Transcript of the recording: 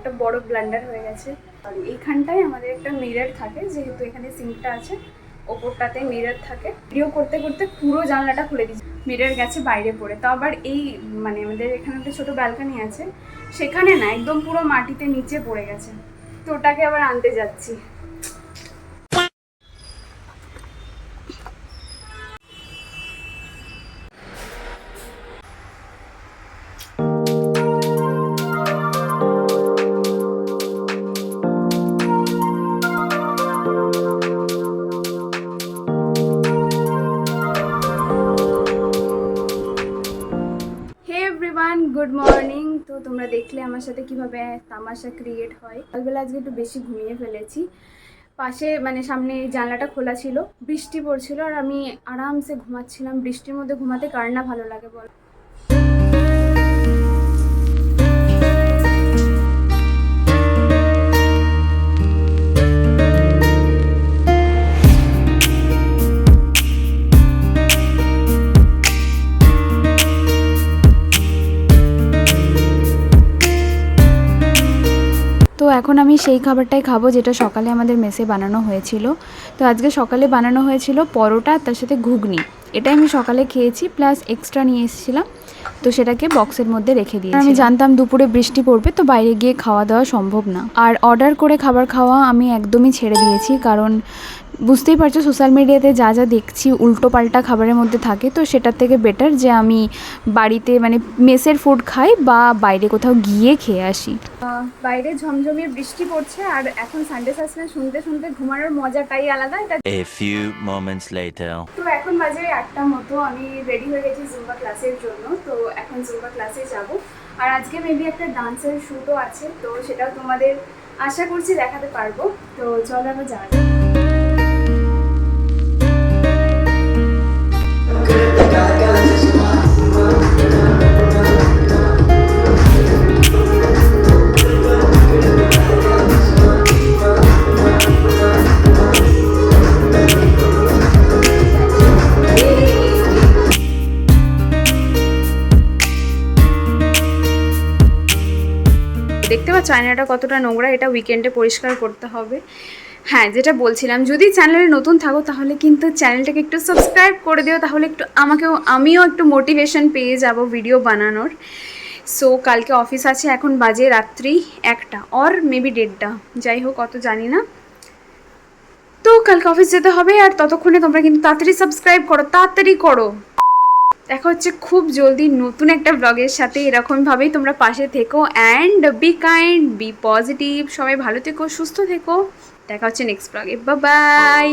একটা বড় ব্লান্ডার হয়ে গেছে। আর এইখানটায় আমাদের একটা মিরর থাকে, যেহেতু এখানে সিঙ্কটা আছে, ওপরটাতে মিরর থাকে। ভিডিও করতে করতে পুরো জানলাটা খুলে দিয়েছি, মিরর গেছে বাইরে পড়ে। তো আবার এই মানে আমাদের এখানে একটা ছোটো ব্যালকনি আছে, সেখানে না একদম পুরো মাটিতে নিচে পড়ে গেছে, তো ওটাকে আবার আনতে যাচ্ছি। Good morning. তো তোমরা দেখলে আমার সাথে কিভাবে তামাশা ক্রিয়েট হয়। সকালবেলা আজকে একটু বেশি ঘুমিয়ে ফেলেছি। পাশে মানে সামনে জানলাটা খোলা ছিল, বৃষ্টি পড়ছিল, আর আমি আরামসে ঘুমাচ্ছিলাম। বৃষ্টির মধ্যে ঘুমাতে কার না ভালো লাগে বল। তো এখন আমি সেই খাবারটাই খাবো যেটা সকালে আমাদের মেসে বানানো হয়েছিল। তো আজকে সকালে বানানো হয়েছিল পরোটা, তার সাথে ঘুগনি। এটাই আমি সকালে খেয়েছি, প্লাস এক্সট্রা নিয়ে এসেছিলাম, তো সেটাকে বক্সের মধ্যে রেখে দিয়েছি। আমি জানতাম দুপুরে বৃষ্টি পড়বে, তো বাইরে গিয়ে খাওয়া দাওয়া সম্ভব না। আর অর্ডার করে খাবার খাওয়া আমি একদমই ছেড়ে দিয়েছি, কারণ বুঝতেই পারছো সোশ্যাল মিডিয়াতে যা যা দেখছি উল্টো পাল্টা খাবারের মধ্যে থাকে। তো সেটার থেকে বেটার যে আমি বাড়িতে মানে মেসের ফুড খাই বা বাইরে কোথাও গিয়ে খেয়ে আসি। বাইরে ঝমঝমিয়ে বৃষ্টি পড়ছে, আর এখন সানডে সাসপেন্স শুনতে শুনতে ঘুমানোর মজাটাই আলাদা। এটা A few moments later. তো এখন বাজে 8টা মতো, আমি রেডি হয়ে গেছি জুম্বা ক্লাসের জন্য। তো এখন জুম্বা ক্লাসে যাব, আর আজকে মেবি একটা ডান্সের শ্যুটও আছে, তো সেটাও তোমাদের আশা করছি দেখাতে পারবো। তো চলো আমরা যাওয়া যাক। দেখতে পাচ্ছ আয়নাটা কতটা নোংরা, এটা উইকেন্ডে পরিষ্কার করতে হবে। হ্যাঁ, যেটা বলছিলাম, যদি চ্যানেলে নতুন থাকো তাহলে কিন্তু চ্যানেলটাকে একটু সাবস্ক্রাইব করে দিও, তাহলে একটু আমিও একটু মোটিভেশন পেয়ে যাব ভিডিও বানানোর। সো কালকে অফিস আছে, এখন বাজে রাত্রি 1টা অর মেবি 1:30, যাই হোক অত জানি না। তো কালকে অফিস যেতে হবে, আর ততক্ষণে তোমরা কিন্তু তাড়াতাড়ি সাবস্ক্রাইব করো, তাড়াতাড়ি করো। দেখা হচ্ছে খুব জলদি নতুন একটা ব্লগের সাথে। এরকমভাবেই তোমরা পাশে থেকো, and be kind, be positive, সবাই ভালো থেকো, সুস্থ থেকো। দেখা হচ্ছে নেক্সট ব্লগে। Bye by.